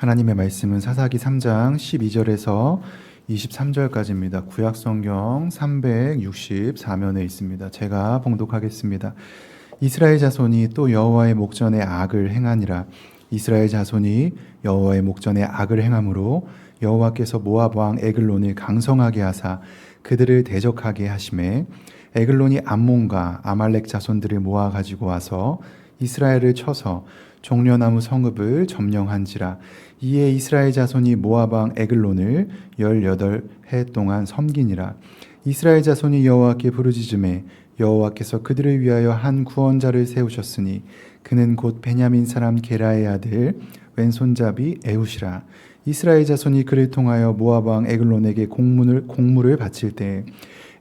하나님의 말씀은 사사기 3장 12절에서 23절까지입니다. 구약성경 364면에 있습니다. 제가 봉독하겠습니다. 이스라엘 자손이 또 여호와의 목전에 악을 행하니라. 이스라엘 자손이 여호와의 목전에 악을 행함으로 여호와께서 모압 왕 에글론을 강성하게 하사 그들을 대적하게 하심에 에글론이 암몬과 아말렉 자손들을 모아 가지고 와서 이스라엘을 쳐서 종려나무 성읍을 점령한지라. 이에 이스라엘 자손이 모압 왕 에글론을 18해 동안 섬기니라. 이스라엘 자손이 여호와께 부르짖음에 여호와께서 그들을 위하여 한 구원자를 세우셨으니 그는 곧 베냐민 사람 게라의 아들 왼손잡이 에훗이라. 이스라엘 자손이 그를 통하여 모압 왕 에글론에게 공물을 바칠 때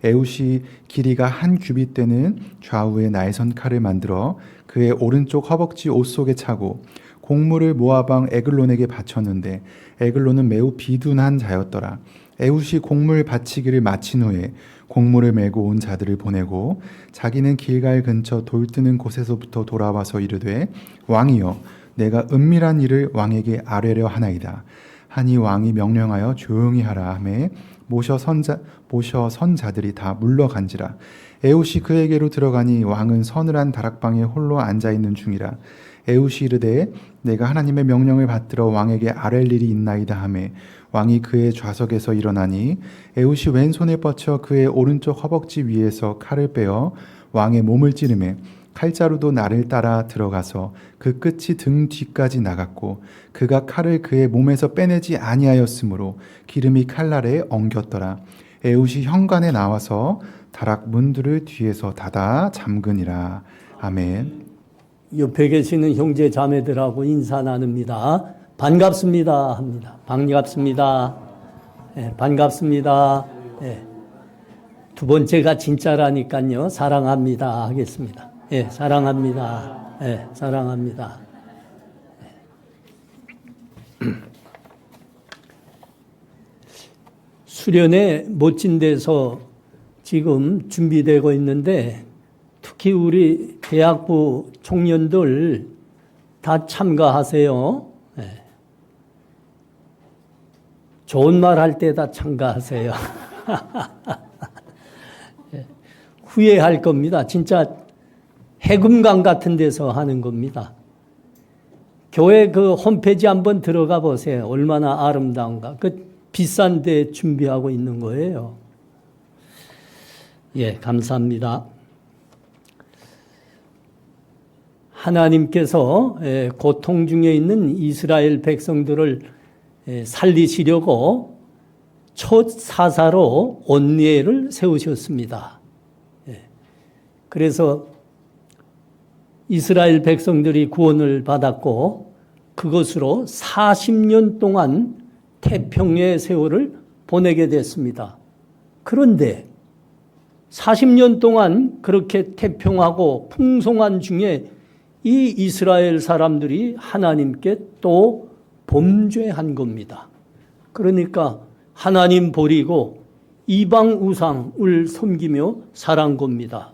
에훗이 길이가 한 규빗 되는 좌우에 날선 칼을 만들어 그의 오른쪽 허벅지 옷 속에 차고 공물을 모압 왕 에글론에게 바쳤는데 에글론은 매우 비둔한 자였더라. 에훗이 공물 바치기를 마친 후에 공물을 메고 온 자들을 보내고 자기는 길갈 근처 돌 뜨는 곳에서부터 돌아와서 이르되 왕이여 내가 은밀한 일을 왕에게 아뢰려 하나이다. 하니 왕이 명령하여 조용히 하라 하매 모셔 선 자들이 다 물러간지라. 에훗이 그에게로 들어가니 왕은 서늘한 다락방에 홀로 앉아있는 중이라. 에훗이 이르되 내가 하나님의 명령을 받들어 왕에게 아랠 일이 있나이다 하매 왕이 그의 좌석에서 일어나니 에훗이 왼손에 뻗쳐 그의 오른쪽 허벅지 위에서 칼을 빼어 왕의 몸을 찌르매 칼자루도 날을 따라 들어가서 그 끝이 등 뒤까지 나갔고 그가 칼을 그의 몸에서 빼내지 아니하였으므로 기름이 칼날에 엉겼더라. 에훗이 현관에 나와서 다락 문들을 뒤에서 닫아 잠그니라. 아멘. 옆에 계시는 형제 자매들하고 인사 나눕니다. 반갑습니다 합니다. 반갑습니다. 네, 반갑습니다. 네. 두 번째가 진짜라니까요. 사랑합니다 하겠습니다. 예, 사랑합니다. 예, 사랑합니다. 수련회 멋진 데서 지금 준비되고 있는데 특히 우리 대학부 청년들 다 참가하세요. 예. 좋은 말 할 때 다 참가하세요. 예. 후회할 겁니다. 진짜 해금강 같은 데서 하는 겁니다. 교회 그 홈페이지 한번 들어가 보세요. 얼마나 아름다운가. 그 비싼 데 준비하고 있는 거예요. 예, 감사합니다. 하나님께서 고통 중에 있는 이스라엘 백성들을 살리시려고 첫 사사로 온니엘을 세우셨습니다. 그래서 이스라엘 백성들이 구원을 받았고 그것으로 40년 동안 태평의 세월을 보내게 됐습니다. 그런데 40년 동안 그렇게 태평하고 풍성한 중에 이 이스라엘 사람들이 하나님께 또 범죄한 겁니다. 그러니까 하나님 버리고 이방 우상을 섬기며 살한 겁니다.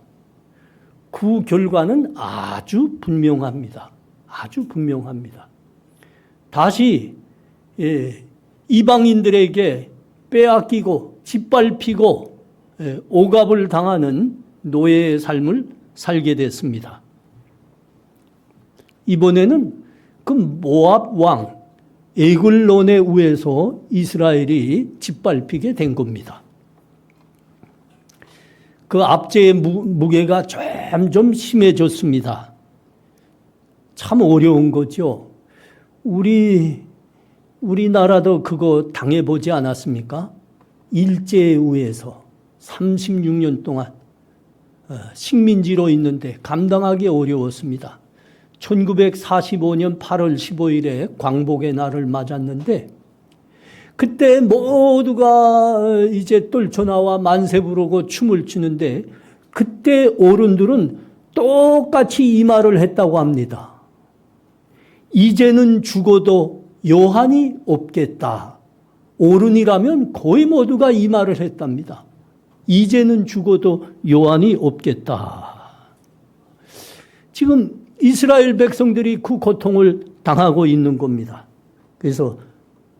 그 결과는 아주 분명합니다. 아주 분명합니다. 다시 이방인들에게 빼앗기고 짓밟히고 억압을 당하는 노예의 삶을 살게 됐습니다. 이번에는 그 모압 왕 에글론에 의해서 이스라엘이 짓밟히게 된 겁니다. 그 압제의 무게가 점점 심해졌습니다. 참 어려운 거죠. 우리나라도 그거 당해보지 않았습니까? 일제에 의해서 36년 동안 식민지로 있는데 감당하기 어려웠습니다. 1945년 8월 15일에 광복의 날을 맞았는데 그때 모두가 이제 떨쳐나와 만세 부르고 춤을 추는데 그때 어른들은 똑같이 이 말을 했다고 합니다. 이제는 죽어도 여한이 없겠다. 어른이라면 거의 모두가 이 말을 했답니다. 이제는 죽어도 여한이 없겠다. 지금 이스라엘 백성들이 그 고통을 당하고 있는 겁니다. 그래서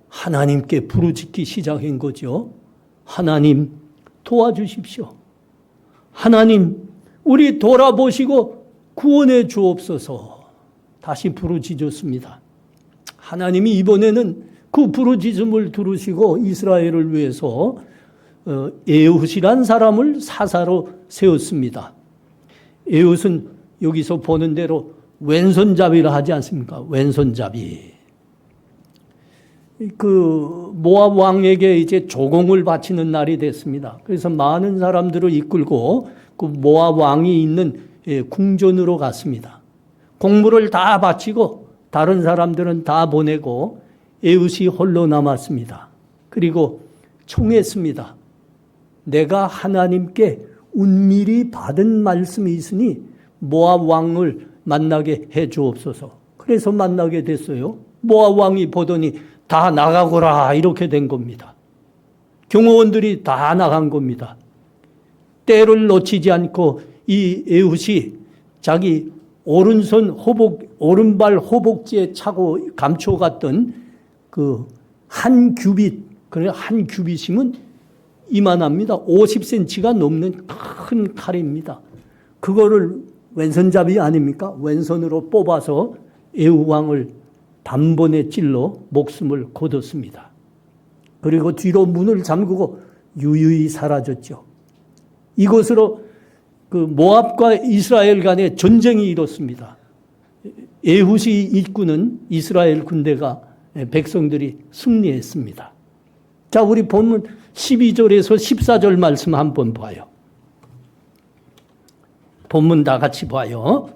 하나님께 부르짖기 시작한 거죠. 하나님 도와주십시오. 하나님 우리 돌아보시고 구원해 주옵소서. 다시 부르짖었습니다. 하나님이 이번에는 그 부르짖음을 들으시고 이스라엘을 위해서 에훗이란 사람을 사사로 세웠습니다. 에훗은 여기서 보는 대로 왼손잡이라 하지 않습니까? 왼손잡이. 그 모압 왕에게 이제 조공을 바치는 날이 됐습니다. 그래서 많은 사람들을 이끌고 그 모압 왕이 있는 궁전으로 갔습니다. 공물을 다 바치고 다른 사람들은 다 보내고 에훗이 홀로 남았습니다. 그리고 청했습니다. 내가 하나님께 은밀히 받은 말씀이 있으니 모압 왕을 만나게 해 주옵소서. 그래서 만나게 됐어요. 모압 왕이 보더니 다 나가거라 이렇게 된 겁니다. 경호원들이 다 나간 겁니다. 때를 놓치지 않고 이 에훗이 자기 오른발 허벅지에 차고 감춰갔던 그 한 규빗, 그래 한 규빗이면 이만합니다. 50cm가 넘는 큰 칼입니다. 그거를 왼손잡이 아닙니까? 왼손으로 뽑아서 에훗 왕을 단번에 찔러 목숨을 거뒀습니다. 그리고 뒤로 문을 잠그고 유유히 사라졌죠. 이것으로 그 모압과 이스라엘 간의 전쟁이 일었습니다. 에훗이 이끄는 이스라엘 군대가 백성들이 승리했습니다. 자, 우리 본문 12절에서 14절 말씀 한번 봐요. 본문 다 같이 봐요.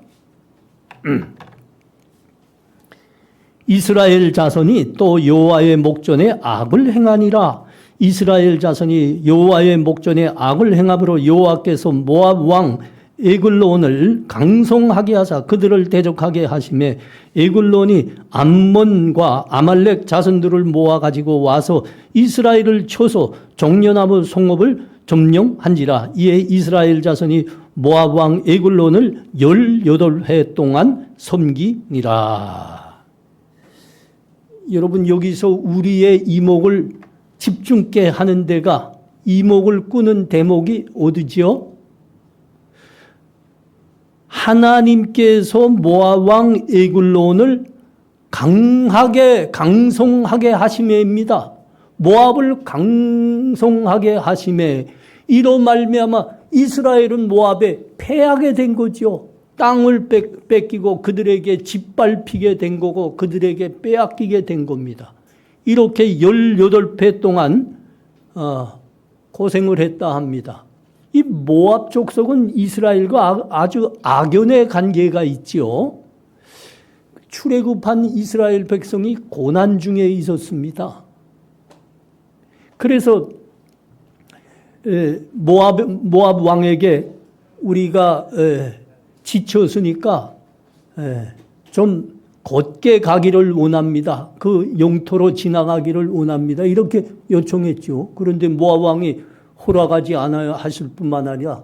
이스라엘 자손이 또 여호와의 목전에 악을 행하니라. 이스라엘 자손이 여호와의 목전에 악을 행함으로 여호와께서 모압 왕 에글론을 강성하게 하사 그들을 대적하게 하심에 에글론이 암몬과 아말렉 자손들을 모아 가지고 와서 이스라엘을 쳐서 종려나무 송업을 점령한지라. 이에 이스라엘 자손이 모압 왕 에글론을 18해 동안 섬기니라. 여러분, 여기서 우리의 이목을 집중케 하는 데가, 이목을 끄는 대목이 어디지요? 하나님께서 모압 왕 에글론을 강성하게 하심에입니다. 모압을 강성하게 하심에 이로 말미암아 이스라엘은 모압에 패하게 된 거죠. 땅을 뺏기고 그들에게 짓밟히게 된 거고 그들에게 빼앗기게 된 겁니다. 이렇게 18회 동안 고생을 했다 합니다. 이 모압 족속은 이스라엘과 아주 악연의 관계가 있지요. 출애굽한 이스라엘 백성이 고난 중에 있었습니다. 그래서 모압 왕에게 우리가 지쳤으니까 좀 곧게 가기를 원합니다. 그 영토로 지나가기를 원합니다. 이렇게 요청했죠. 그런데 모압 왕이 허락하지 않아야 하실 뿐만 아니라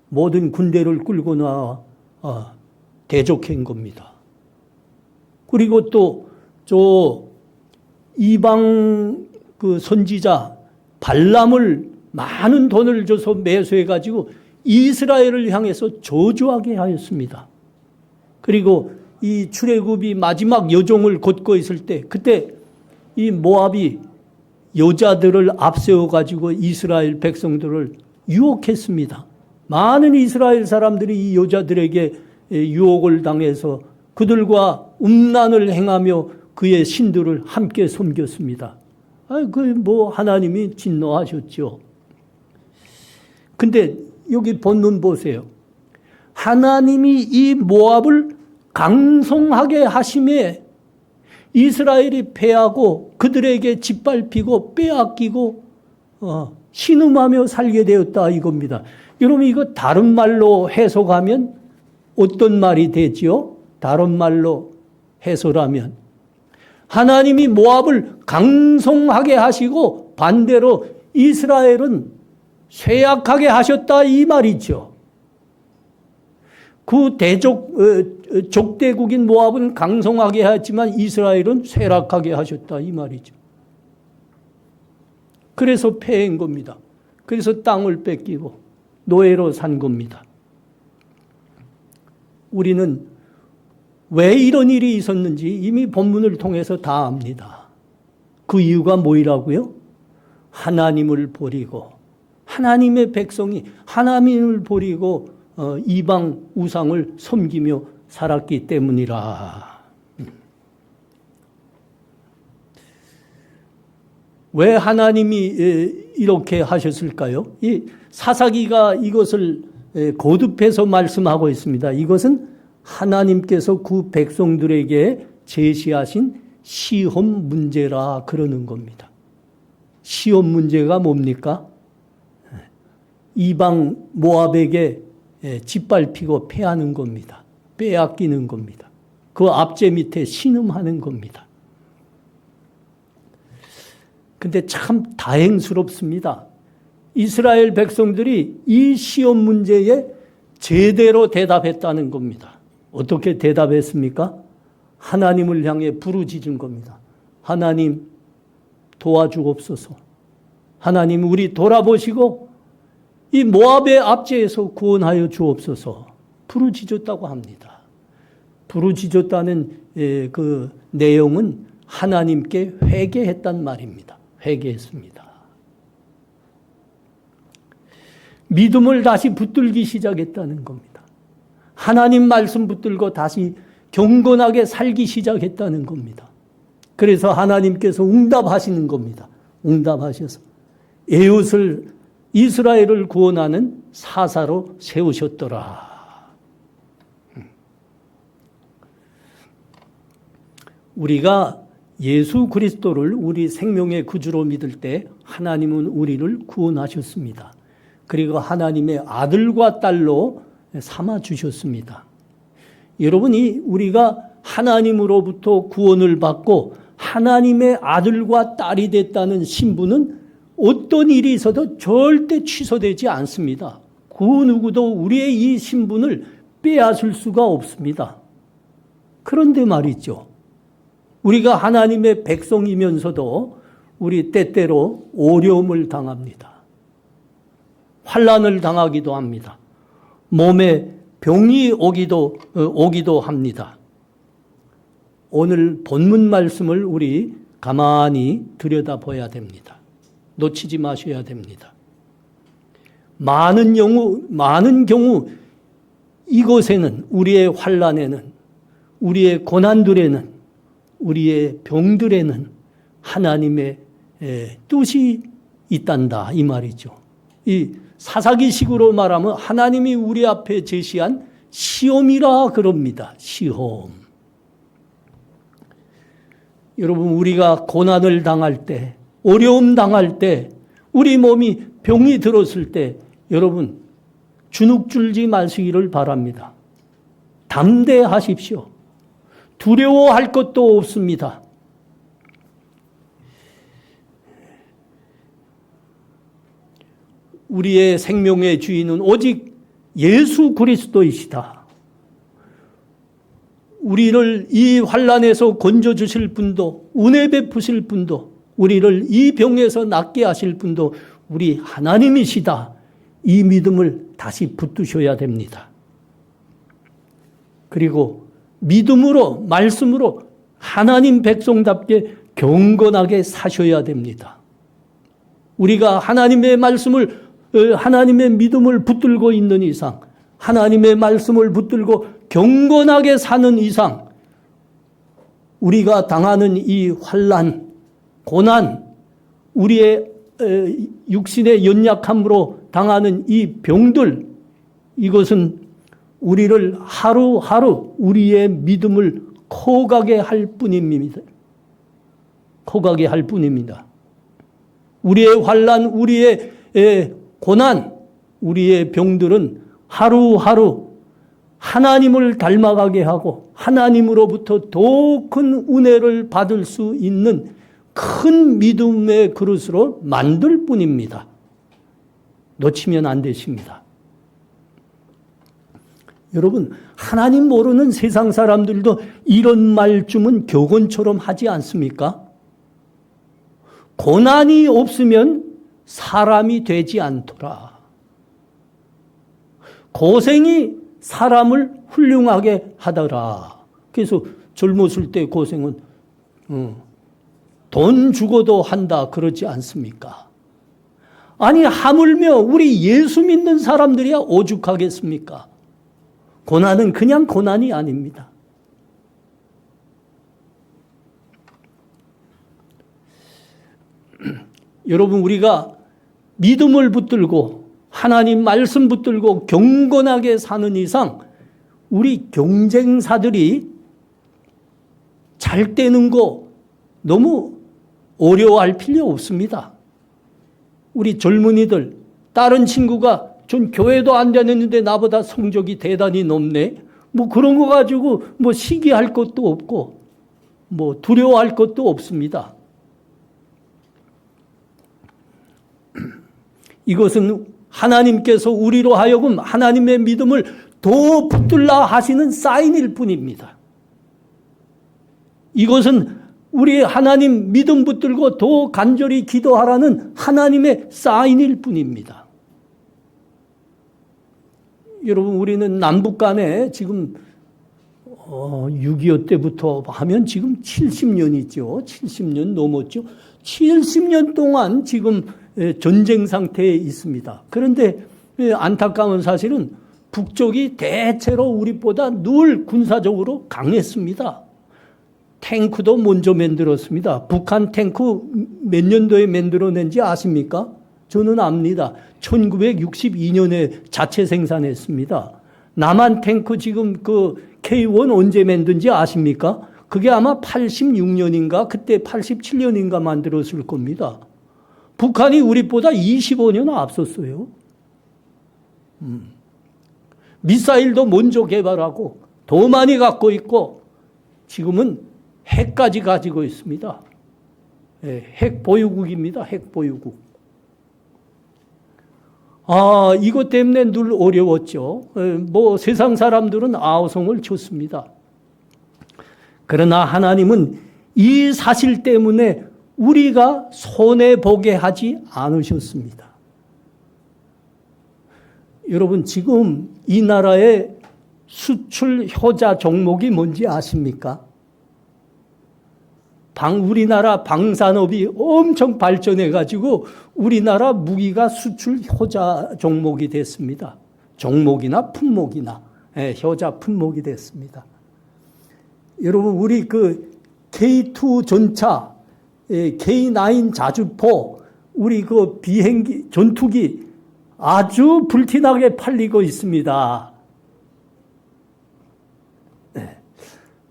모든 군대를 끌고 나와 대적한 겁니다. 그리고 또 저 이방 그 선지자 발람을 많은 돈을 줘서 매수해 가지고 이스라엘을 향해서 저주하게 하였습니다. 그리고 이 출애굽이 마지막 여정을 걷고 있을 때 그때 이 모압이 여자들을 앞세워 가지고 이스라엘 백성들을 유혹했습니다. 많은 이스라엘 사람들이 이 여자들에게 유혹을 당해서 그들과 음란을 행하며 그의 신들을 함께 섬겼습니다. 하나님이 진노하셨죠. 근데 여기 본문 보세요. 하나님이 이 모압을 강성하게 하심에 이스라엘이 패하고 그들에게 짓밟히고 빼앗기고 신음하며 살게 되었다 이겁니다. 여러분, 이거 다른 말로 해석하면 어떤 말이 되지요? 다른 말로 해설하면 하나님이 모압을 강성하게 하시고 반대로 이스라엘은 쇠약하게 하셨다 이 말이죠. 그 족대국인 모압은 강성하게 하였지만 이스라엘은 쇠락하게 하셨다 이 말이죠. 그래서 패한 겁니다. 그래서 땅을 뺏기고 노예로 산 겁니다. 우리는 왜 이런 일이 있었는지 이미 본문을 통해서 다 압니다. 그 이유가 뭐이라고요? 하나님을 버리고 하나님의 백성이 하나님을 버리고 이방 우상을 섬기며 살았기 때문이라. 왜 하나님이 이렇게 하셨을까요? 이 사사기가 이것을 거듭해서 말씀하고 있습니다. 이것은 하나님께서 그 백성들에게 제시하신 시험 문제라 그러는 겁니다. 시험 문제가 뭡니까? 이방 모압에게 짓밟히고 패하는 겁니다. 빼앗기는 겁니다. 그 앞제 밑에 신음하는 겁니다. 근데 참 다행스럽습니다. 이스라엘 백성들이 이 시험 문제에 제대로 대답했다는 겁니다. 어떻게 대답했습니까? 하나님을 향해 부르짖은 겁니다. 하나님 도와주옵소서. 하나님 우리 돌아보시고 이 모압의 압제에서 구원하여 주옵소서. 부르짖었다고 합니다. 부르짖었다는 그 내용은 하나님께 회개했단 말입니다. 회개했습니다. 믿음을 다시 붙들기 시작했다는 겁니다. 하나님 말씀 붙들고 다시 경건하게 살기 시작했다는 겁니다. 그래서 하나님께서 응답하시는 겁니다. 응답하셔서 에웃을 이스라엘을 구원하는 사사로 세우셨더라. 우리가 예수 그리스도를 우리 생명의 구주로 믿을 때 하나님은 우리를 구원하셨습니다. 그리고 하나님의 아들과 딸로 삼아 주셨습니다. 여러분이 우리가 하나님으로부터 구원을 받고 하나님의 아들과 딸이 됐다는 신분은 어떤 일이 있어도 절대 취소되지 않습니다. 그 누구도 우리의 이 신분을 빼앗을 수가 없습니다. 그런데 말이죠. 우리가 하나님의 백성이면서도 우리 때때로 어려움을 당합니다. 환난을 당하기도 합니다. 몸에 병이 오기도 합니다. 오늘 본문 말씀을 우리 가만히 들여다봐야 됩니다. 놓치지 마셔야 됩니다. 많은 경우 이곳에는 우리의 환난에는 우리의 고난들에는 우리의 병들에는 하나님의 뜻이 있단다 이 말이죠. 이 사사기식으로 말하면 하나님이 우리 앞에 제시한 시험이라 그럽니다. 시험. 여러분 우리가 고난을 당할 때 어려움 당할 때 우리 몸이 병이 들었을 때 여러분 주눅 들지 마시기를 바랍니다. 담대하십시오. 두려워할 것도 없습니다. 우리의 생명의 주인은 오직 예수 그리스도이시다. 우리를 이 환난에서 건져주실 분도 은혜 베푸실 분도 우리를 이 병에서 낫게 하실 분도 우리 하나님이시다. 이 믿음을 다시 붙드셔야 됩니다. 그리고 믿음으로 말씀으로 하나님 백성답게 경건하게 사셔야 됩니다. 우리가 하나님의 말씀을 하나님의 믿음을 붙들고 있는 이상 하나님의 말씀을 붙들고 경건하게 사는 이상 우리가 당하는 이 환난, 고난, 우리의 육신의 연약함으로 당하는 이 병들 이것은 우리를 하루하루 우리의 믿음을 커가게 할 뿐입니다. 커가게 할 뿐입니다. 우리의 환난, 우리의 고난, 우리의 병들은 하루하루 하나님을 닮아가게 하고 하나님으로부터 더 큰 은혜를 받을 수 있는 큰 믿음의 그릇으로 만들 뿐입니다. 놓치면 안 되십니다. 여러분, 하나님 모르는 세상 사람들도 이런 말쯤은 격언처럼 하지 않습니까? 고난이 없으면 사람이 되지 않더라. 고생이 사람을 훌륭하게 하더라. 그래서 젊었을 때 고생은 돈 주고도 한다 그러지 않습니까? 아니 하물며 우리 예수 믿는 사람들이야 오죽하겠습니까? 고난은 그냥 고난이 아닙니다. 여러분 우리가 믿음을 붙들고 하나님 말씀 붙들고 경건하게 사는 이상 우리 경쟁사들이 잘 되는 거 너무 어려워할 필요 없습니다. 우리 젊은이들 다른 친구가 전 교회도 안 다녔는데 나보다 성적이 대단히 높네. 뭐 그런 거 가지고 뭐 시기할 것도 없고 뭐 두려워할 것도 없습니다. 이것은 하나님께서 우리로 하여금 하나님의 믿음을 더 붙들라 하시는 사인일 뿐입니다. 이것은 우리 하나님 믿음 붙들고 더 간절히 기도하라는 하나님의 사인일 뿐입니다. 여러분 우리는 남북 간에 지금 6.25 때부터 하면 지금 70년이죠. 70년 넘었죠. 70년 동안 지금 전쟁 상태에 있습니다. 그런데 안타까운 사실은 북쪽이 대체로 우리보다 늘 군사적으로 강했습니다. 탱크도 먼저 만들었습니다. 북한 탱크 몇 년도에 만들어낸지 아십니까? 저는 압니다. 1962년에 자체 생산했습니다. 남한 탱크 지금 그 K1 언제 만든지 아십니까? 그게 아마 86년인가 그때 87년인가 만들었을 겁니다. 북한이 우리보다 25년 앞섰어요. 미사일도 먼저 개발하고 더 많이 갖고 있고 지금은 핵까지 가지고 있습니다. 핵 보유국입니다. 핵 보유국. 이것 때문에 늘 어려웠죠. 뭐 세상 사람들은 아우성을 쳤습니다. 그러나 하나님은 이 사실 때문에 우리가 손해보게 하지 않으셨습니다. 여러분 지금 이 나라의 수출 효자 종목이 뭔지 아십니까? 우리나라 방산업이 엄청 발전해가지고 우리나라 무기가 수출 효자 종목이 됐습니다. 종목이나 품목이나 효자 품목이 됐습니다. 여러분 우리 그 K2 전차, K9 자주포, 우리 그 비행기 전투기 아주 불티나게 팔리고 있습니다.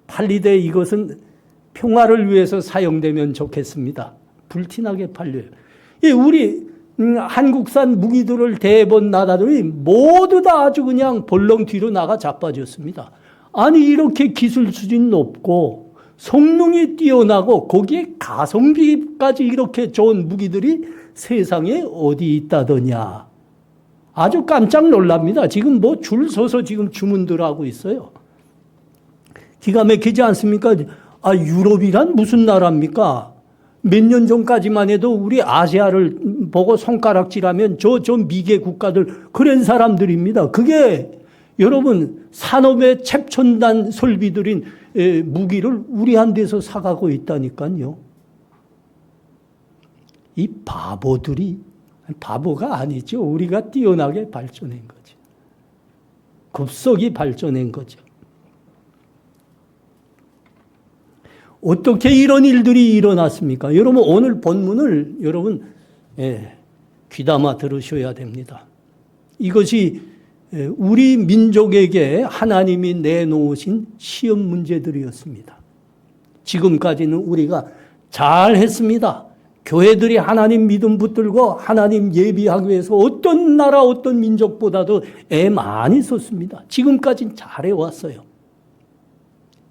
팔리되 이것은 평화를 위해서 사용되면 좋겠습니다. 불티나게 팔려요. 우리 한국산 무기들을 대본 나라들이 모두 다 아주 그냥 벌렁 뒤로 나가 자빠졌습니다. 아니 이렇게 기술 수준 높고 성능이 뛰어나고 거기에 가성비까지 이렇게 좋은 무기들이 세상에 어디 있다더냐. 아주 깜짝 놀랍니다. 지금 뭐 줄 서서 지금 주문들 하고 있어요. 기가 막히지 않습니까? 유럽이란 무슨 나라입니까? 몇 년 전까지만 해도 우리 아시아를 보고 손가락질하면 저 미개 국가들 그런 사람들입니다. 그게 여러분 산업의 최첨단 설비들인 무기를 우리한테서 사가고 있다니까요. 이 바보들이 바보가 아니죠. 우리가 뛰어나게 발전한 거죠. 급속히 발전한 거죠. 어떻게 이런 일들이 일어났습니까? 여러분 오늘 본문을 여러분 귀담아 들으셔야 됩니다. 이것이 우리 민족에게 하나님이 내놓으신 시험 문제들이었습니다. 지금까지는 우리가 잘했습니다. 교회들이 하나님 믿음 붙들고 하나님 예비하기 위해서 어떤 나라 어떤 민족보다도 애 많이 썼습니다. 지금까지는 잘해왔어요.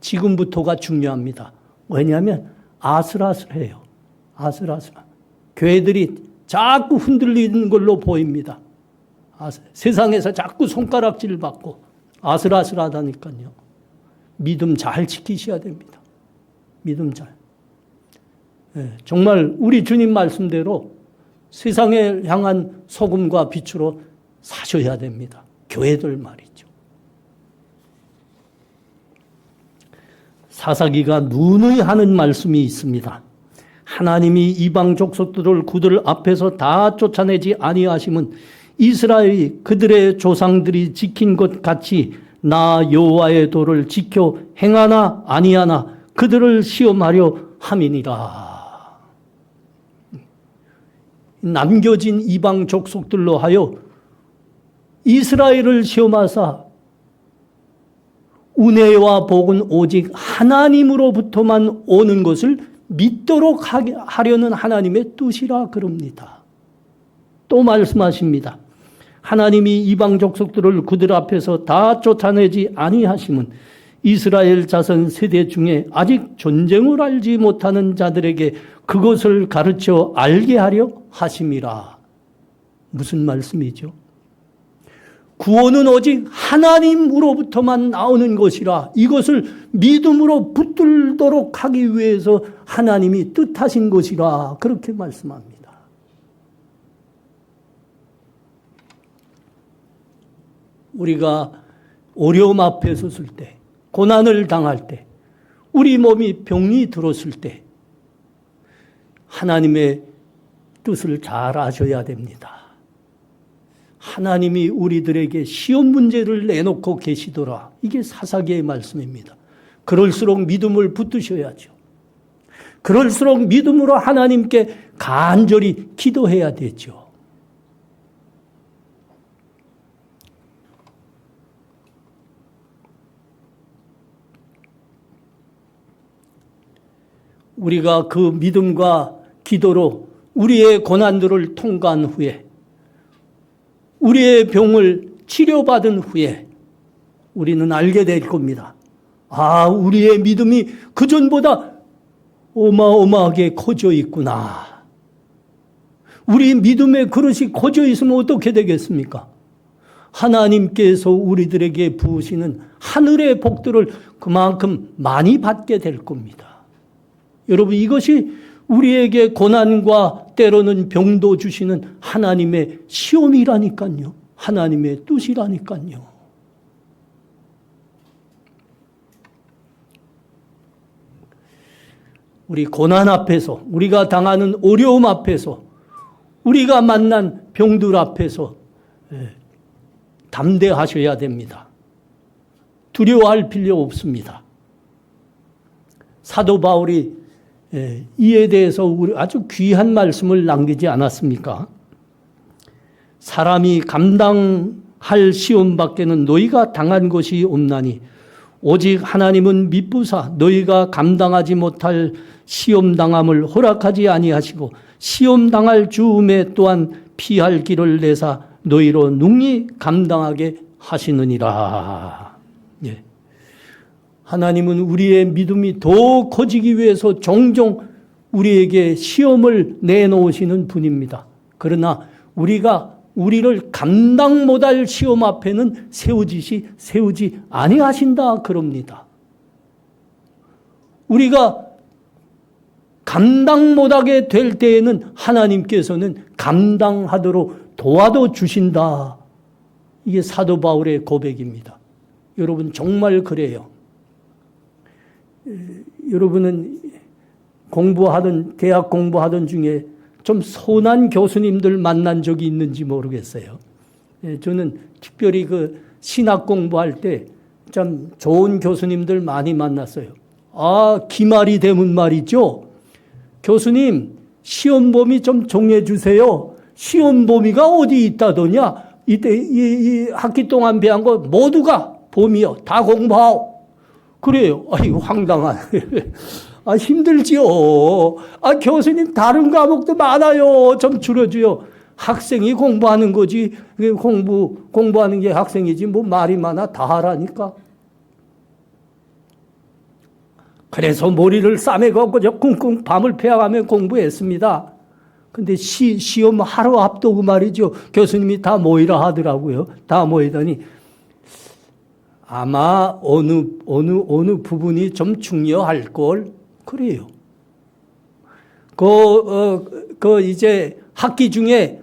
지금부터가 중요합니다. 왜냐하면 아슬아슬해요. 아슬아슬. 교회들이 자꾸 흔들리는 걸로 보입니다. 세상에서 자꾸 손가락질 받고 아슬아슬하다니까요. 믿음 잘 지키셔야 됩니다. 믿음 잘. 정말 우리 주님 말씀대로 세상에 향한 소금과 빛으로 사셔야 됩니다. 교회들 말이죠. 사사기가 누누이 하는 말씀이 있습니다. 하나님이 이방 족속들을 그들 앞에서 다 쫓아내지 아니하심은 이스라엘이 그들의 조상들이 지킨 것 같이 나 여호와의 도를 지켜 행하나 아니하나 그들을 시험하려 함이니라. 남겨진 이방 족속들로 하여 이스라엘을 시험하사 은혜와 복은 오직 하나님으로부터만 오는 것을 믿도록 하려는 하나님의 뜻이라 그럽니다. 또 말씀하십니다. 하나님이 이방 족속들을 그들 앞에서 다 쫓아내지 아니하심은 이스라엘 자손 세대 중에 아직 전쟁을 알지 못하는 자들에게 그것을 가르쳐 알게 하려 하심이라. 무슨 말씀이죠? 구원은 오직 하나님으로부터만 나오는 것이라 이것을 믿음으로 붙들도록 하기 위해서 하나님이 뜻하신 것이라 그렇게 말씀합니다. 우리가 어려움 앞에 섰을 때, 고난을 당할 때, 우리 몸이 병이 들었을 때 하나님의 뜻을 잘 아셔야 됩니다. 하나님이 우리들에게 시험 문제를 내놓고 계시더라. 이게 사사기의 말씀입니다. 그럴수록 믿음을 붙드셔야죠. 그럴수록 믿음으로 하나님께 간절히 기도해야 되죠. 우리가 그 믿음과 기도로 우리의 고난들을 통과한 후에 우리의 병을 치료받은 후에 우리는 알게 될 겁니다. 아, 우리의 믿음이 그전보다 어마어마하게 커져 있구나. 우리 믿음의 그릇이 커져 있으면 어떻게 되겠습니까? 하나님께서 우리들에게 부으시는 하늘의 복들을 그만큼 많이 받게 될 겁니다. 여러분, 이것이 우리에게 고난과 때로는 병도 주시는 하나님의 시험이라니까요. 하나님의 뜻이라니까요. 우리 고난 앞에서, 우리가 당하는 어려움 앞에서, 우리가 만난 병들 앞에서 담대하셔야 됩니다. 두려워할 필요 없습니다. 사도 바울이 이에 대해서 아주 귀한 말씀을 남기지 않았습니까? 사람이 감당할 시험 밖에는 너희가 당한 것이 없나니 오직 하나님은 미쁘사 너희가 감당하지 못할 시험 당함을 허락하지 아니하시고 시험 당할 주음에 또한 피할 길을 내사 너희로 능히 감당하게 하시느니라. 예. 하나님은 우리의 믿음이 더 커지기 위해서 종종 우리에게 시험을 내놓으시는 분입니다. 그러나 우리를 감당 못할 시험 앞에는 세우지 아니하신다 그럽니다. 우리가 감당 못하게 될 때에는 하나님께서는 감당하도록 도와도 주신다. 이게 사도 바울의 고백입니다. 여러분 정말 그래요. 여러분은 대학 공부하던 중에 좀 선한 교수님들 만난 적이 있는지 모르겠어요. 저는 특별히 그 신학 공부할 때 참 좋은 교수님들 많이 만났어요. 기말이 되면 말이죠. 교수님, 시험 범위 좀 정해주세요. 시험 범위가 어디 있다더냐? 이때 이 학기 동안 배운 거 모두가 범위요. 다 공부하오. 그래요. 이거 황당한. 힘들지요. 교수님 다른 과목도 많아요. 좀 줄여줘요. 학생이 공부하는 거지. 공부하는 게 학생이지. 뭐 말이 많아. 다 하라니까. 그래서 머리를 싸매고 쿵쿵 밤을 패야가며 공부했습니다. 근데 시험 하루 앞두고 말이죠. 교수님이 다 모이라 하더라고요. 다 모이더니 아마 어느 부분이 좀 중요할 걸 그래요. 이제 학기 중에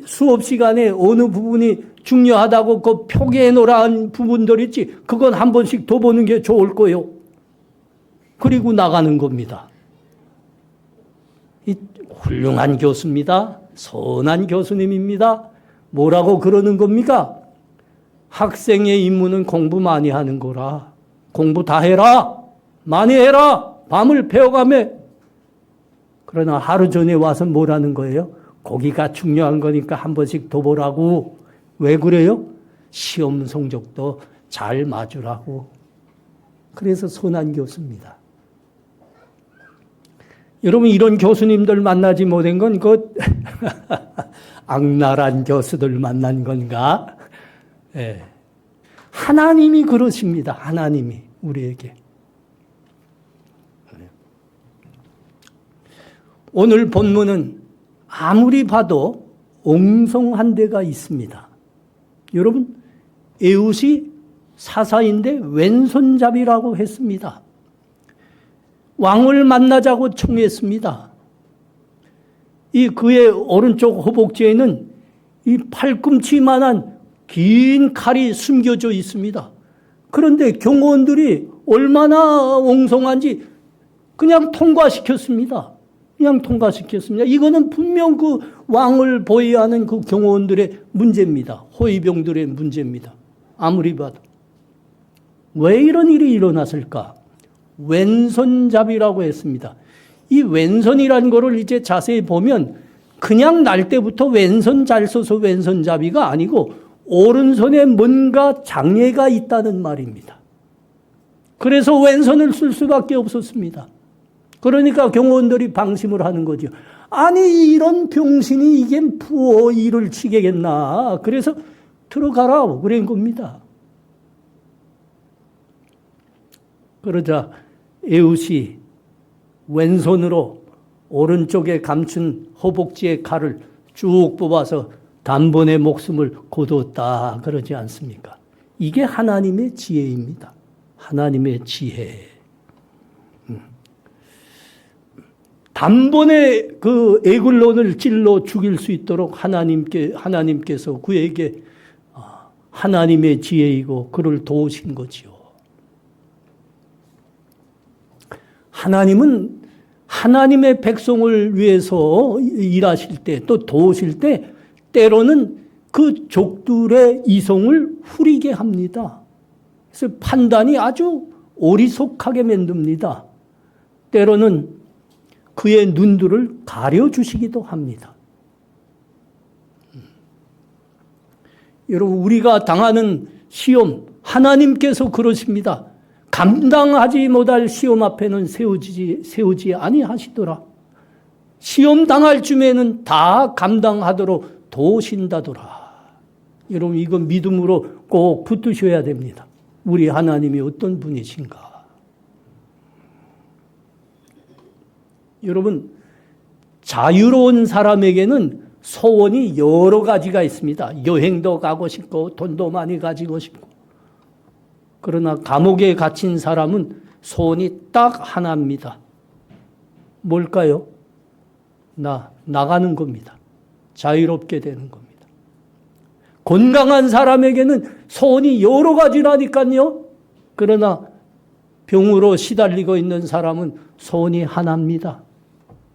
수업 시간에 어느 부분이 중요하다고 그 표기해 놓으라는 부분들 있지. 그건 한 번씩 더 보는 게 좋을 거요. 그리고 나가는 겁니다. 이 훌륭한 교수입니다. 선한 교수님입니다. 뭐라고 그러는 겁니까? 학생의 임무는 공부 많이 하는 거라. 공부 다 해라. 많이 해라. 밤을 배워가며. 그러나 하루 전에 와서 뭐라는 거예요? 거기가 중요한 거니까 한 번씩 더 보라고. 왜 그래요? 시험 성적도 잘 맞으라고. 그래서 선한 교수입니다. 여러분, 이런 교수님들 만나지 못한 건 악랄한 교수들 만난 건가? 예. 하나님이 그러십니다. 하나님이 우리에게. 오늘 본문은 아무리 봐도 엉성한 데가 있습니다. 여러분, 에웃이 사사인데 왼손잡이라고 했습니다. 왕을 만나자고 청했습니다. 이 그의 오른쪽 허벅지에는 이 팔꿈치만한 긴 칼이 숨겨져 있습니다. 그런데 경호원들이 얼마나 엉성한지 그냥 통과시켰습니다. 이거는 분명 그 왕을 보호하는 그 경호원들의 문제입니다. 호위병들의 문제입니다. 아무리 봐도. 왜 이런 일이 일어났을까? 왼손잡이라고 했습니다. 이 왼손이라는 거를 이제 자세히 보면 그냥 날 때부터 왼손 잘 써서 왼손잡이가 아니고 오른손에 뭔가 장애가 있다는 말입니다. 그래서 왼손을 쓸 수밖에 없었습니다. 그러니까 경호원들이 방심을 하는 거죠. 아니, 이런 병신이 이게 부어 일을 치겠나. 그래서 들어가라. 그런 겁니다. 그러자 에웃이 왼손으로 오른쪽에 감춘 허벅지의 칼을 쭉 뽑아서 단번에 목숨을 거두었다. 그러지 않습니까? 이게 하나님의 지혜입니다. 하나님의 지혜. 단번에 그 에글론을 찔러 죽일 수 있도록 하나님께서 그에게 하나님의 지혜이고 그를 도우신 거지요. 하나님은 하나님의 백성을 위해서 일하실 때 또 도우실 때 때로는 그 족들의 이성을 후리게 합니다. 그래서 판단이 아주 어리석하게 만듭니다. 때로는 그의 눈들을 가려주시기도 합니다. 여러분, 우리가 당하는 시험, 하나님께서 그러십니다. 감당하지 못할 시험 앞에는 세우지 아니하시더라. 시험 당할 쯤에는 다 감당하도록 도우신다더라. 여러분, 이건 믿음으로 꼭 붙드셔야 됩니다. 우리 하나님이 어떤 분이신가. 여러분, 자유로운 사람에게는 소원이 여러 가지가 있습니다. 여행도 가고 싶고 돈도 많이 가지고 싶고. 그러나 감옥에 갇힌 사람은 소원이 딱 하나입니다. 뭘까요? 나가는 겁니다. 자유롭게 되는 겁니다. 건강한 사람에게는 소원이 여러 가지라니까요. 그러나 병으로 시달리고 있는 사람은 소원이 하나입니다.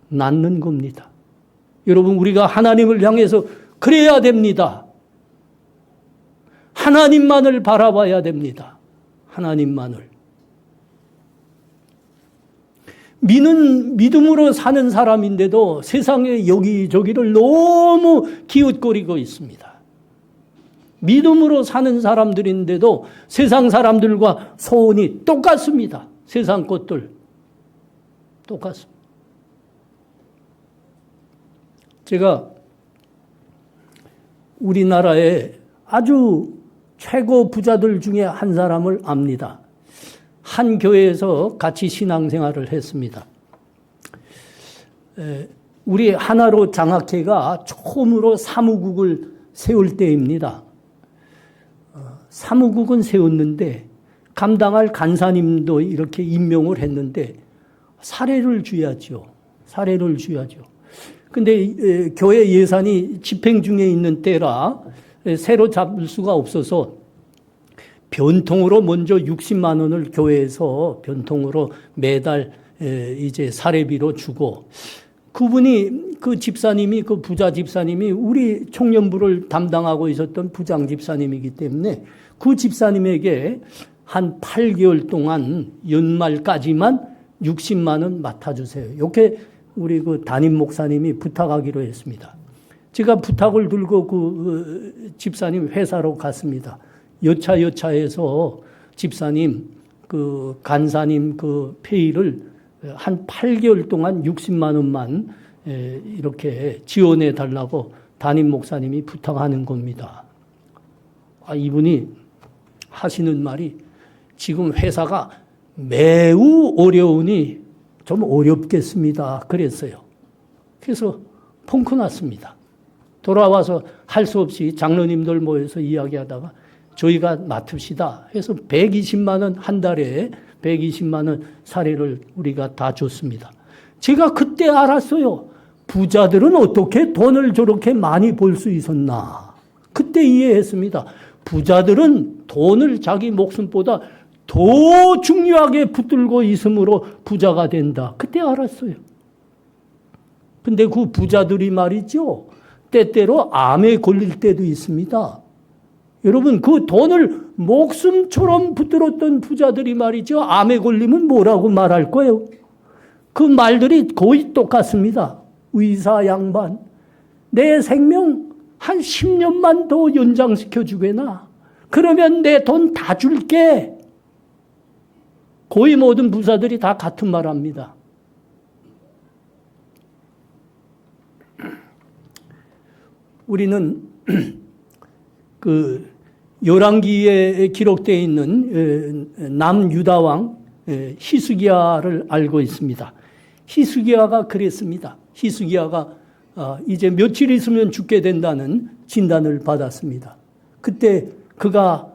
낫는 겁니다. 여러분, 우리가 하나님을 향해서 그래야 됩니다. 하나님만을 바라봐야 됩니다. 하나님만을. 믿음으로 사는 사람인데도 세상에 여기저기를 너무 기웃거리고 있습니다. 믿음으로 사는 사람들인데도 세상 사람들과 소원이 똑같습니다. 세상 것들 똑같습니다. 제가 우리나라의 아주 최고 부자들 중에 한 사람을 압니다. 한 교회에서 같이 신앙생활을 했습니다. 우리 하나로 장학회가 처음으로 사무국을 세울 때입니다. 사무국은 세웠는데 감당할 간사님도 이렇게 임명을 했는데 사례를 줘야죠. 사례를 줘야죠. 근데 교회 예산이 집행 중에 있는 때라 새로 잡을 수가 없어서 변통으로 먼저 60만 원을 교회에서 변통으로 매달 이제 사례비로 주고, 그분이 그 집사님이, 그 부자 집사님이 우리 청년부를 담당하고 있었던 부장 집사님이기 때문에 그 집사님에게 한 8개월 동안 연말까지만 60만 원 맡아주세요. 이렇게 우리 그 담임 목사님이 부탁하기로 했습니다. 제가 부탁을 들고 그 집사님 회사로 갔습니다. 여차여차해서 집사님, 그 간사님 그 페이를 한 8개월 동안 60만 원만 이렇게 지원해 달라고 담임 목사님이 부탁하는 겁니다. 이분이 하시는 말이 지금 회사가 매우 어려우니 좀 어렵겠습니다. 그랬어요. 그래서 펑크 났습니다. 돌아와서 할 수 없이 장로님들 모여서 이야기하다가 저희가 맡읍시다 해서 120만 원 한 달에 120만 원 사례를 우리가 다 줬습니다. 제가 그때 알았어요. 부자들은 어떻게 돈을 저렇게 많이 벌 수 있었나. 그때 이해했습니다. 부자들은 돈을 자기 목숨보다 더 중요하게 붙들고 있으므로 부자가 된다. 그때 알았어요. 근데 그 부자들이 말이죠, 때때로 암에 걸릴 때도 있습니다. 여러분, 그 돈을 목숨처럼 붙들었던 부자들이 말이죠, 암에 걸리면 뭐라고 말할 거예요? 그 말들이 거의 똑같습니다. 의사 양반, 내 생명 한 10년만 더 연장시켜 주게나. 그러면 내 돈 다 줄게. 거의 모든 부자들이 다 같은 말 합니다. 우리는 그 열왕기에 기록되어 있는 남유다왕 히스기야를 알고 있습니다. 히스기야가 그랬습니다. 히스기야가 이제 며칠 있으면 죽게 된다는 진단을 받았습니다. 그때 그가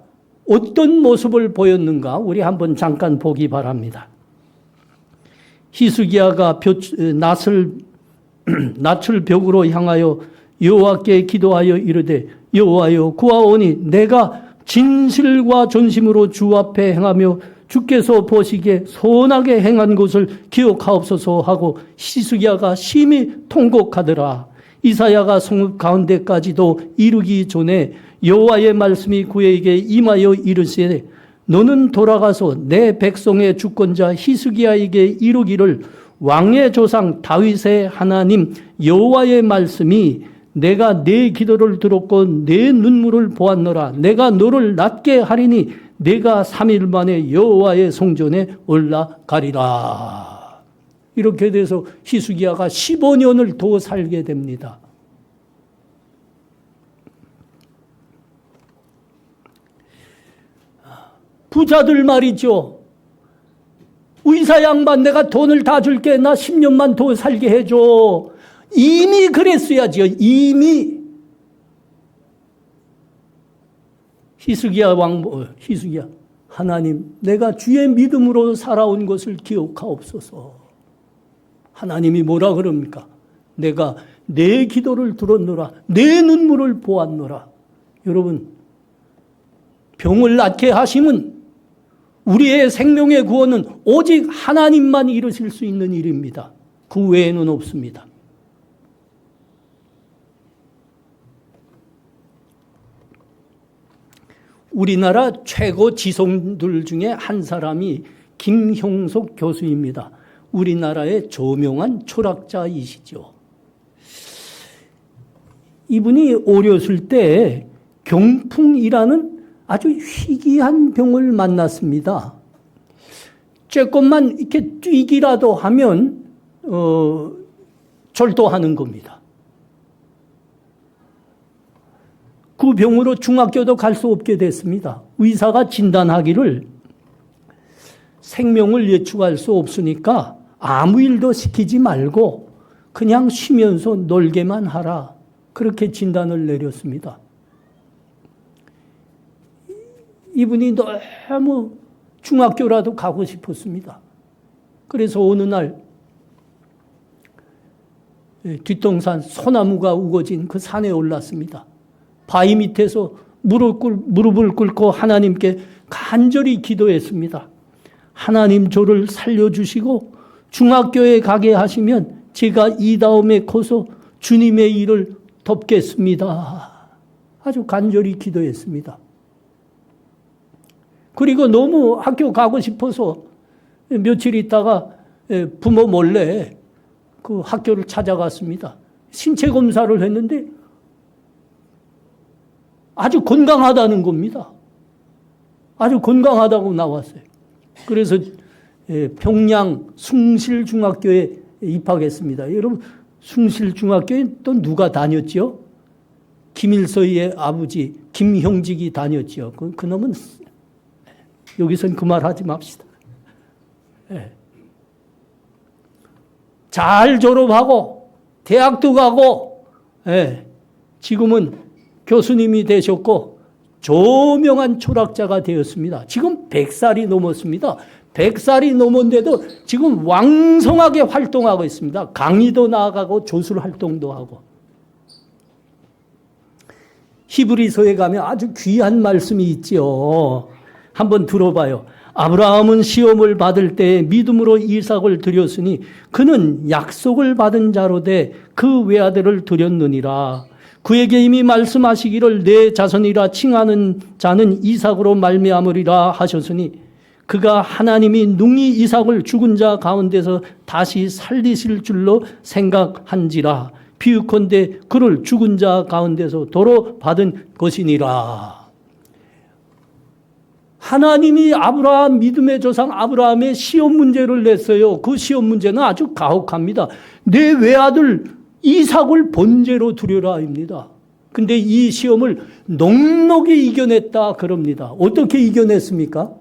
어떤 모습을 보였는가 우리 한번 잠깐 보기 바랍니다. 히스기야가 낯을 벽으로 향하여 여호와께 기도하여 이르되 여호와여 구하오니 내가 진실과 전심으로 주 앞에 행하며 주께서 보시기에 선하게 행한 것을 기억하옵소서 하고 히스기야가 심히 통곡하더라. 이사야가 성읍 가운데까지도 이르기 전에 여호와의 말씀이 그에게 임하여 이르시되 너는 돌아가서 내 백성의 주권자 히스기야에게 이르기를 왕의 조상 다윗의 하나님 여호와의 말씀이 내가 내 기도를 들었고 내 눈물을 보았노라. 내가 너를 낫게 하리니 내가 3일 만에 여호와의 성전에 올라가리라. 이렇게 돼서 히스기야가 15년을 더 살게 됩니다. 부자들 말이죠. 의사 양반 내가 돈을 다 줄게. 나 10년만 더 살게 해줘. 이미 그랬어야죠. 이미. 히스기야 히스기야 하나님 내가 주의 믿음으로 살아온 것을 기억하옵소서. 하나님이 뭐라 그럽니까? 내가 내 기도를 들었노라. 내 눈물을 보았노라. 여러분, 병을 낫게 하심은 우리의 생명의 구원은 오직 하나님만 이루실 수 있는 일입니다. 그 외에는 없습니다. 우리나라 최고 지성들 중에 한 사람이 김형석 교수입니다. 우리나라의 저명한 철학자이시죠. 이분이 어렸을 때 경풍이라는 아주 희귀한 병을 만났습니다. 조금만 이렇게 뛰기라도 하면 절도하는 겁니다. 그 병으로 중학교도 갈 수 없게 됐습니다. 의사가 진단하기를 생명을 예측할 수 없으니까 아무 일도 시키지 말고 그냥 쉬면서 놀게만 하라. 그렇게 진단을 내렸습니다. 이분이 너무 중학교라도 가고 싶었습니다. 그래서 어느 날 뒷동산 소나무가 우거진 그 산에 올랐습니다. 바위 밑에서 무릎을 꿇고 하나님께 간절히 기도했습니다. 하나님 저를 살려주시고 중학교에 가게 하시면 제가 이 다음에 커서 주님의 일을 돕겠습니다. 아주 간절히 기도했습니다. 그리고 너무 학교 가고 싶어서 며칠 있다가 부모 몰래 그 학교를 찾아갔습니다. 신체 검사를 했는데 아주 건강하다는 겁니다. 아주 건강하다고 나왔어요. 그래서 평양 숭실중학교에 입학했습니다. 여러분, 숭실중학교에 또 누가 다녔죠? 김일서의 아버지 김형직이 다녔죠. 그 놈은 여기선 그 말 하지 맙시다. 잘 졸업하고 대학도 가고 지금은 교수님이 되셨고 조명한 철학자가 되었습니다. 지금 100살이 넘었습니다. 100살이 넘었는데도 지금 왕성하게 활동하고 있습니다. 강의도 나아가고 조술 활동도 하고. 히브리서에 가면 아주 귀한 말씀이 있지요. 한번 들어봐요. 아브라함은 시험을 받을 때 믿음으로 이삭을 드렸으니 그는 약속을 받은 자로 돼 그 외아들을 드렸느니라. 그에게 이미 말씀하시기를 내 자손이라 칭하는 자는 이삭으로 말미암으리라 하셨으니 그가 하나님이 능히 이삭을 죽은 자 가운데서 다시 살리실 줄로 생각한지라. 비유컨대 그를 죽은 자 가운데서 도로 받은 것이니라. 하나님이 아브라함 믿음의 조상 아브라함의 시험 문제를 냈어요. 그 시험 문제는 아주 가혹합니다. 내 외아들 이삭을 번제로 드려라입니다. 근데 이 시험을 넉넉히 이겨냈다 그럽니다. 어떻게 이겨냈습니까?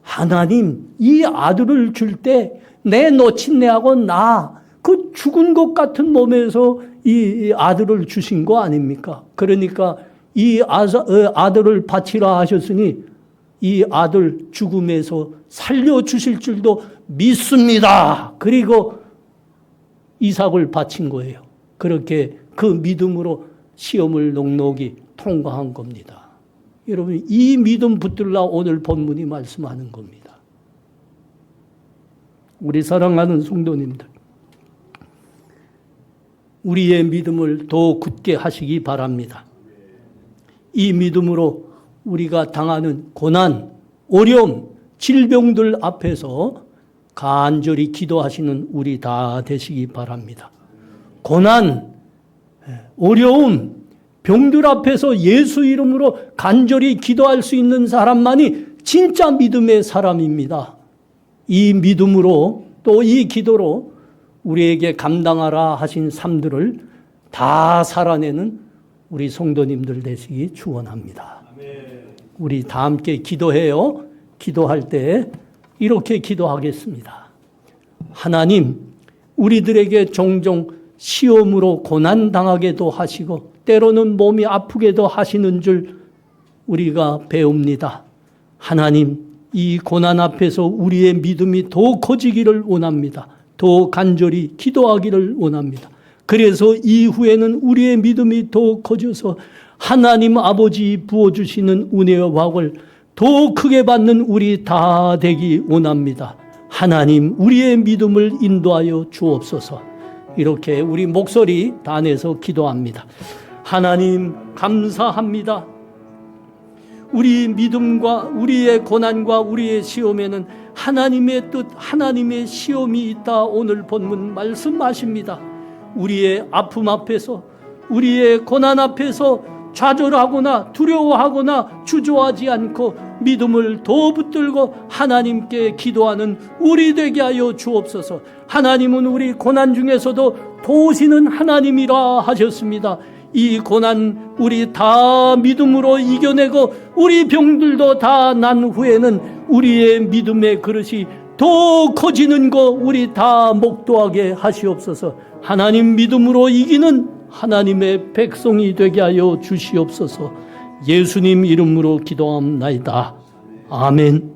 하나님 이 아들을 줄 때 내 노친네하고 나 그 죽은 것 같은 몸에서 이 아들을 주신 거 아닙니까? 그러니까 이 아들을 바치라 하셨으니 이 아들 죽음에서 살려주실 줄도 믿습니다. 그리고 이삭을 바친 거예요. 그렇게 그 믿음으로 시험을 넉넉히 통과한 겁니다. 여러분 이 믿음 붙들라 오늘 본문이 말씀하는 겁니다. 우리 사랑하는 성도님들, 우리의 믿음을 더 굳게 하시기 바랍니다. 이 믿음으로 우리가 당하는 고난, 어려움, 질병들 앞에서 간절히 기도하시는 우리 다 되시기 바랍니다. 고난, 어려움, 병들 앞에서 예수 이름으로 간절히 기도할 수 있는 사람만이 진짜 믿음의 사람입니다. 이 믿음으로 또 이 기도로 우리에게 감당하라 하신 삶들을 다 살아내는 우리 성도님들 되시기 축원합니다. 우리 다 함께 기도해요. 기도할 때 이렇게 기도하겠습니다. 하나님, 우리들에게 종종 시험으로 고난당하게도 하시고 때로는 몸이 아프게도 하시는 줄 우리가 배웁니다. 하나님, 이 고난 앞에서 우리의 믿음이 더 커지기를 원합니다. 더 간절히 기도하기를 원합니다. 그래서 이후에는 우리의 믿음이 더 커져서 하나님 아버지 부어주시는 은혜와 복을 더 크게 받는 우리 다 되기 원합니다. 하나님 우리의 믿음을 인도하여 주옵소서. 이렇게 우리 목소리 다 내서 기도합니다. 하나님 감사합니다. 우리 믿음과 우리의 고난과 우리의 시험에는 하나님의 뜻, 하나님의 시험이 있다. 오늘 본문 말씀하십니다. 우리의 아픔 앞에서, 우리의 고난 앞에서 좌절하거나 두려워하거나 주저하지 않고 믿음을 더 붙들고 하나님께 기도하는 우리 되게 하여 주옵소서. 하나님은 우리 고난 중에서도 도우시는 하나님이라 하셨습니다. 이 고난 우리 다 믿음으로 이겨내고 우리 병들도 다 난 후에는 우리의 믿음의 그릇이 더 커지는 거 우리 다 목도하게 하시옵소서. 하나님 믿음으로 이기는 하나님의 백성이 되게 하여 주시옵소서. 예수님 이름으로 기도합나이다. 아멘.